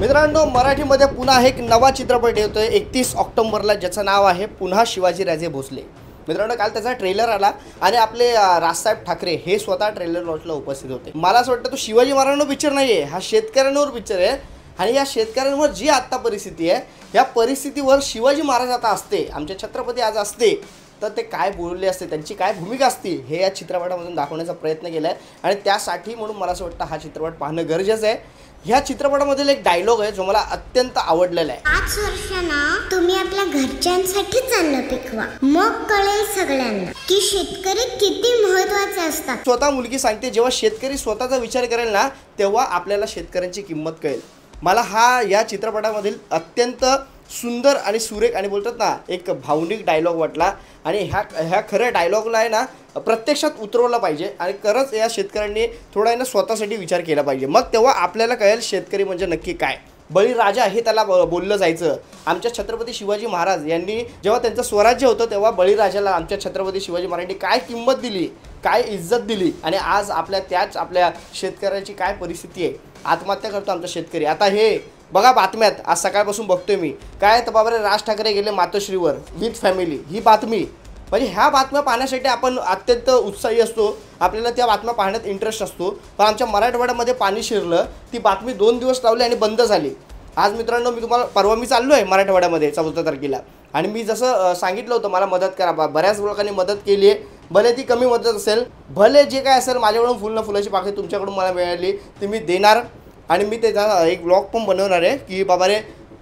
मित्रांनो, मराठीमध्ये पुन्हा एक नवा चित्रपट येतोय 31 ऑक्टोबरला, ज्याचं नाव आहे पुन्हा शिवाजीराजे भोसले। मित्रांनो, काल त्याचा ट्रेलर आला आणि आपले राजसाहेब ठाकरे हे स्वतः ट्रेलर लॉन्चला उपस्थित होते। मला असं वाटतं तो शिवाजी महाराजांवर पिक्चर नाहीये, हा शेतकऱ्यांवर पिक्चर आहे। आणि या शेतकऱ्यांवर जी आता परिस्थिती आहे, या परिस्थितीवर शिवाजी महाराज आता असते, आमचे छत्रपती आज असते, तर ते काय बोलले असते, त्यांची काय भूमिका असती, हे या चित्रपटामधून दाखवण्याचा प्रयत्न केला आहे। आणि त्यासाठी म्हणून मला असं वाटतं हा चित्रपट पाहणं गरजेचं आहे। ह्या चित्रपटामधील एक डायलॉग आहे जो मला अत्यंत आवडलेला आहे। 5 वर्षांना तुम्ही आपल्या घरच्यांसाठीच अन्न पिकवा, मग कळेल सगळ्यांना की शेतकरी किती महत्त्वाचे असतात। स्वतः मुलगी सांगते, जेव्हा शेतकरी स्वतःचा विचार करेल ना, तेव्हा आपल्याला शेतकऱ्यांची किंमत कळेल। मला हा या चित्रपटामधील अत्यंत सुंदर आणि सुरेख आणि बोलतात ना एक भावनिक डायलॉग वाटला। आणि ह्या खऱ्या डायलॉगला आहे ना प्रत्यक्षात उतरवलं पाहिजे आणि खरंच या शेतकऱ्यांनी थोडा आहे ना स्वतःसाठी विचार केला पाहिजे, मग तेव्हा आपल्याला कळेल शेतकरी म्हणजे नक्की काय। बळीराजा हे त्याला बोललं जायचं। आमच्या छत्रपती शिवाजी महाराज यांनी जेव्हा त्यांचं स्वराज्य होतं, तेव्हा बळीराजाला आमच्या छत्रपती शिवाजी महाराजांनी काय किंमत दिली, काय इज्जत दिली। आणि आज आपल्या शेतकऱ्याची काय परिस्थिती आहे, आत्महत्या करतो आमचा शेतकरी। आता हे बघा बातम्यात, आज सकाळपासून बघतोय मी, काय तर बाबा रे राज ठाकरे गेले मातोश्रीवर विथ फॅमिली, ही बातमी। म्हणजे ह्या बातम्या पाहण्यासाठी आपण अत्यंत उत्साही असतो, आपल्याला त्या बातम्या पाहण्यात इंटरेस्ट असतो। पण आमच्या मराठवाड्यामध्ये पाणी शिरलं, ती बातमी 2 दिवस लावली आणि बंद झाली। आज मित्रांनो, मी तुम्हाला परवा मी चाललो आहे मराठवाड्यामध्ये 14 तारखेला, आणि मी जसं सांगितलं होतं मला मदत करा, बऱ्याच लोकांनी मदत केली आहे। भले ती कमी मदत असेल, भले जे काय असेल, माझ्याकडून फुलाची पाकळी तुमच्याकडून मला मिळाली ती मी देणार। आणि मी त्याचा एक ब्लॉग पण बनवणार आहे की बाबा रे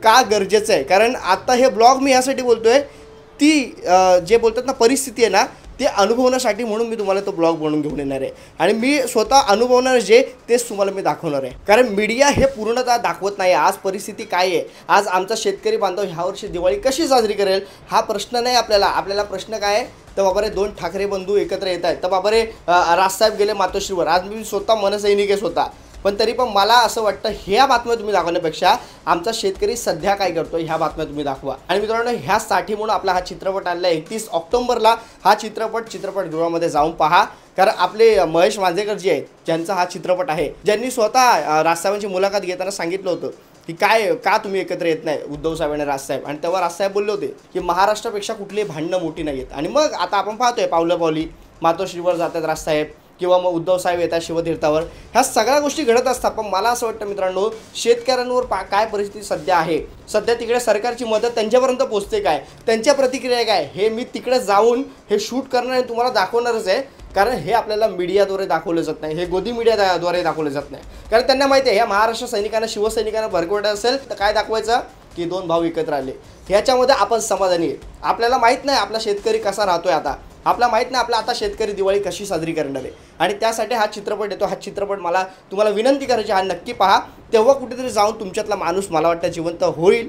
का गरजेचं आहे। कारण आता हे ब्लॉग मी यासाठी बोलतोय, ती जे बोलतात ना परिस्थिती आहे ना, ते अनुभवण्यासाठी, म्हणून मी तुम्हाला तो ब्लॉग बनवून घेऊन येणार आहे। आणि मी स्वतः अनुभवणार जे तेच तुम्हाला मी दाखवणार आहे। कारण मीडिया हे पूर्णतः दाखवत नाही आज परिस्थिती काय आहे। आज आमचा शेतकरी बांधव ह्या वर्षी दिवाळी कशी साजरी करेल हा प्रश्न नाही आपल्याला प्रश्न काय आहे, तर बाबा रे 2 ठाकरे बंधू एकत्र येत आहेत, तर बाबा रे राजसाहेब गेले मातोश्रीवर। आज मी स्वतः मनसैनिक आहे स्वतः, पण तरी पण मला असं वाटतं ह्या बातम्या तुम्ही दाखवण्यापेक्षा आमचा शेतकरी सध्या काय करतो ह्या बातम्या तुम्ही दाखवा। आणि मित्रांनो, ह्यासाठी म्हणून आपला हा चित्रपट आणला 31 ऑक्टोबरला। हा चित्रपटगृहामध्ये जाऊन पहा, कारण आपले महेश मांजरेकर जे आहेत, ज्यांचा हा चित्रपट आहे, ज्यांनी स्वतः राजसाहेबांची मुलाखत घेताना सांगितलं होतं की का तुम्ही एकत्र येत नाही उद्धव साहेब आणि राजसाहेब। आणि तेव्हा राजसाहेब बोलले होते की महाराष्ट्रापेक्षा कुठलीही भांडणं मोठी नाही आहेत। आणि मग आता आपण पाहतोय पावली मातोश्रीवर जातात राजसाहेब, किंवा मग उद्धव साहेब येतात शिवतीर्थावर, ह्या सगळ्या गोष्टी घडत असतात। पण मला असं वाटतं मित्रांनो, शेतकऱ्यांवर काय परिस्थिती सध्या आहे, सध्या तिकडे सरकारची मदत त्यांच्यापर्यंत पोहोचते काय, त्यांच्या प्रतिक्रिया काय, हे मी तिकडे जाऊन हे शूट करणार आणि तुम्हाला दाखवणारच आहे। कारण हे आपल्याला मीडियाद्वारे दाखवलं जात नाही, हे गोदी मीडियाद्वारे दाखवलं जात नाही। कारण त्यांना माहिती आहे ह्या महाराष्ट्र सैनिकांना शिवसैनिकांना भरकवायचं असेल तर काय दाखवायचं की 2 भाऊ एकत्र आले, ह्याच्यामध्ये आपण समाधानी आहे। आपल्याला माहीत नाही आपला शेतकरी कसा राहतोय, आपल्याला माहीत नाही आपला आता शेतकरी दिवाळी कशी साजरी करणार आहे। आणि त्यासाठी हा चित्रपट येतो। हा चित्रपट मला तुम्हाला विनंती करायची, हा नक्की पहा, तेव्हा कुठेतरी जाऊन तुमच्यातला माणूस मला वाटतं जिवंत होईल,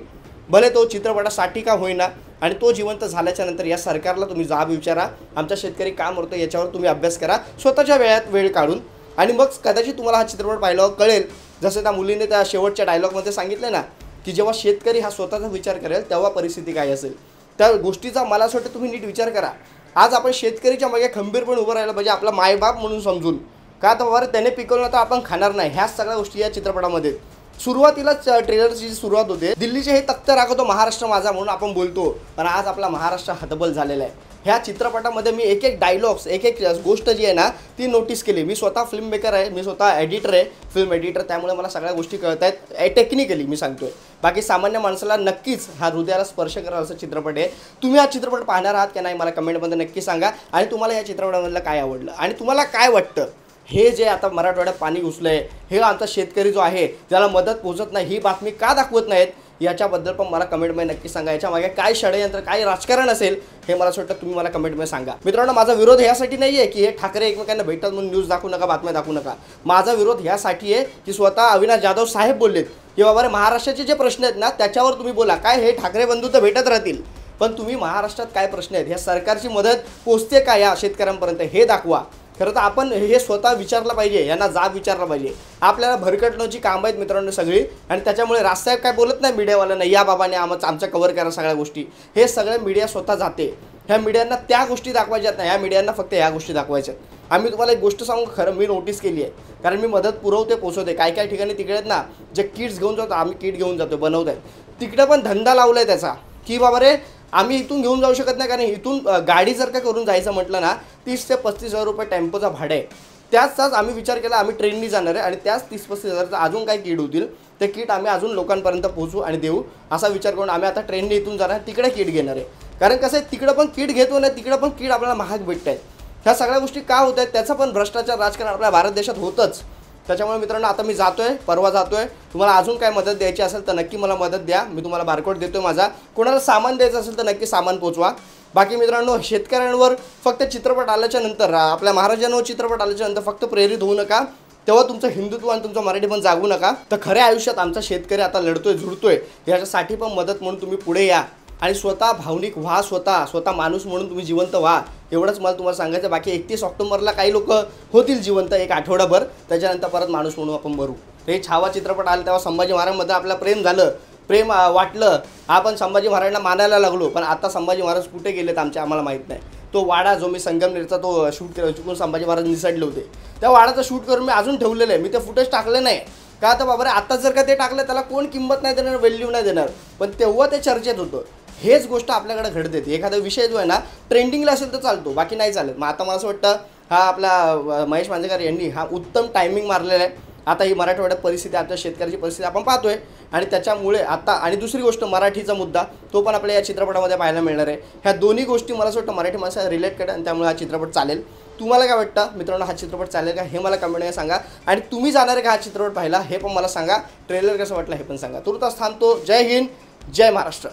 भले तो चित्रपटासाठी का होईना। आणि तो जिवंत झाल्याच्या नंतर या सरकारला तुम्ही जाब विचारा, आमचा शेतकरी का मरतो याच्यावर तुम्ही अभ्यास करा स्वतःच्या वेळ काढून। आणि मग कदाचित तुम्हाला हा चित्रपट पाहिल्यावर कळेल, जसं त्या मुलीने त्या शेवटच्या डायलॉगमध्ये सांगितलं ना की जेव्हा शेतकरी हा स्वतःचा विचार करेल तेव्हा परिस्थिती काय असेल, त्या गोष्टीचा मला असं वाटतं तुम्ही नीट विचार करा। आज आपण शेतकरीच्या मागे खंबीरपणे उभं राहिलं पाहिजे, आपला मायबाप म्हणून समजून, का तर बाबा त्याने पिकवलं तर आपण खाणार नाही। ह्या सगळ्या गोष्टी या चित्रपटामध्ये सुरुवातीलाच ट्रेलरची जी सुरुवात होते, दिल्लीचे हे तख्त राखतो महाराष्ट्र माझा म्हणून आपण बोलतो, पण आज आपला महाराष्ट्र हतबल झालेला आहे। ह्या चित्रपटामध्ये मी एक डायलॉग्स एक गोष्ट जी आहे ना ती नोटीस केली। मी स्वतः फिल्म मेकर आहे, मी स्वतः एडिटर आहे, फिल्म एडिटर, त्यामुळे मला सगळ्या गोष्टी कळत आहेत टेक्निकली मी सांगतोय। बाकी सामान्य माणसाला नक्कीच हा हृदयाला स्पर्श करा असा चित्रपट आहे। तुम्ही हा चित्रपट पाहणार आहात की नाही मला कमेंटमध्ये नक्की सांगा। आणि तुम्हाला या चित्रपटामधलं काय आवडलं आणि तुम्हाला काय वाटतं, हे जे आता मराठवाड्यात पाणी घुसलंय, हे आमचा शेतकरी जो आहे त्याला मदत पोहोचत नाही, ही बातमी का दाखवत नाहीत, याच्याबद्दल पण मला कमेंटमध्ये नक्की सांगा। याच्या मागे काय षडयंत्र काय राजकारण असेल हे मला असं वाटतं तुम्ही मला कमेंटमध्ये सांगा। मित्रांनो, माझा विरोध यासाठी नाही आहे की हे ठाकरे एकमेकांना भेटतात म्हणून न्यूज दाखवू नका, बातम्या दाखवू नका। माझा विरोध यासाठी आहे की स्वतः अविनाश जाधव साहेब बोललेत की बाबा रे महाराष्ट्राचे जे प्रश्न आहेत ना त्याच्यावर तुम्ही बोला। काय हे ठाकरे बंधू तर भेटत राहतील, पण तुम्ही महाराष्ट्रात काय प्रश्न आहेत, ह्या सरकारची मदत पोहोचते का या शेतकऱ्यांपर्यंत हे दाखवा। खरं तर आपण हे स्वतः विचारलं पाहिजे, यांना जाब विचारला पाहिजे। आपल्याला भरकटण्याची कामं आहेत मित्रांनो सगळी, आणि त्याच्यामुळे राजसाहेब काय बोलत नाही मीडियावाल्यांना, या बाबाने आमचं कव्हर करा सगळ्या गोष्टी, हे सगळं मीडिया स्वतः जाते। ह्या मीडियांना त्या गोष्टी दाखवायच्यात नाही, ह्या मीडियांना फक्त ह्या गोष्टी दाखवायच्यात। आम्ही तुम्हाला एक गोष्ट सांगू, खरं मी नोटीस केली आहे, कारण मी मदत पुरवते पोचवते. काय काय ठिकाणी तिकडे आहेत ना जे किट्स घेऊन जातो, आम्ही किट घेऊन जातो बनवत आहे, तिकडे पण धंदा लावला आहे त्याचा की बाबा रे आम्ही इथून घेऊन जाऊ शकत नाही, कारण इथून गाडी जर का करून जायचं म्हटलं ना 30 ते 35 रुपये टेम्पोचा भाडं आहे. त्याच आम्ही विचार केला आम्ही ट्रेननी जाणार आहे आणि त्याच 30-35 हजारचं अजून काय किट होतील ते किट आम्ही अजून लोकांपर्यंत पोहोचू आणि देऊ असा विचार करून आम्ही आता ट्रेनने इथून जाणार, तिकडे किट घेणार आहे. कारण कसं आहे तिकडं पण किट घेतो ना, तिकडं पण किट आपल्याला महाग भेटत आहेत. ह्या सगळ्या गोष्टी का होत आहेत, त्याचं पण भ्रष्टाचार राजकारण आपल्या भारत देशात होतंच. त्याच्यामुळे मित्रांनो आता मी जातोय, परवा जातोय. तुम्हाला अजून काय मदत द्यायची असेल तर नक्की मला मदत द्या, मी तुम्हाला बारकोड देतोय माझा. कोणाला सामान द्यायचं असेल तर नक्की सामान पोचवा. बाकी मित्रांनो शेतकऱ्यांवर फक्त चित्रपट आल्याच्या नंतर, आपल्या महाराजांवर चित्रपट आल्याच्या नंतर फक्त प्रेरित होऊ नका, तेव्हा तुमचं हिंदुत्व आणि तुमचं मराठी पण जागू नका. तर खऱ्या आयुष्यात आमचा शेतकरी आता लढतोय झुडतोय, ह्याच्यासाठी पण मदत म्हणून तुम्ही पुढे या आणि स्वतः भावनिक व्हा, स्वतः माणूस म्हणून तुम्ही जिवंत व्हा. एवढंच मला तुम्हाला सांगायचं. बाकी 31 ऑक्टोबरला काही लोक होतील जिवंत एक आठवडाभर, त्याच्यानंतर परत माणूस म्हणून आपण मरू. हे छावा चित्रपट आला तेव्हा संभाजी महाराजांमध्ये आपलं प्रेम झालं, प्रेम वाटलं, आपण संभाजी महाराजांना मानायला लागलो. पण आता संभाजी महाराज कुठे गेलेत आम्हाला माहीत नाही. तो वाडा जो मी संगमनेरचा तो शूट केला, चुकून संभाजी महाराज निसटले होते, त्या वाडाचं शूट करून मी अजून ठेवलेलं आहे. मी ते फुटेज टाकलं नाही का तर बाबा आता जर का ते टाकलं त्याला कोण किंमत नाही देणार, व्हॅल्यू नाही देणार. पण तेव्हा ते चर्चेत होतं. हेच गोष्ट आपल्याकडे घडते. एखादा विषय जो आहे ना ट्रेंडिंगला असेल तर चालतो, बाकी नाही चालत. मग आता मला असं वाटतं हा आपला महेश मांजरेकर यांनी हा उत्तम टायमिंग मारलेला आहे. आता ही मराठवाड्यात परिस्थिती, आपल्या शेतकऱ्याची परिस्थिती आपण पाहतोय आणि त्याच्यामुळे आता आणि दुसरी गोष्ट मराठीचा मुद्दा तो पण आपल्या या चित्रपटामध्ये पाहायला मिळणार आहे. ह्या दोन्ही गोष्टी मला असं वाटतं मराठी माणसाला रिलेट करेल आणि त्यामुळे हा चित्रपट चालेल. तुम्हाला काय वाटतं मित्रांनो, हा चित्रपट चालेल का हे मला कमेंटमध्ये सांगा. आणि तुम्ही जाणार आहे का हा चित्रपट पाहायला हे पण मला सांगा. ट्रेलर कसं वाटलं हे पण सांगा. तुर्तास थांबतो. जय हिंद, जय महाराष्ट्र.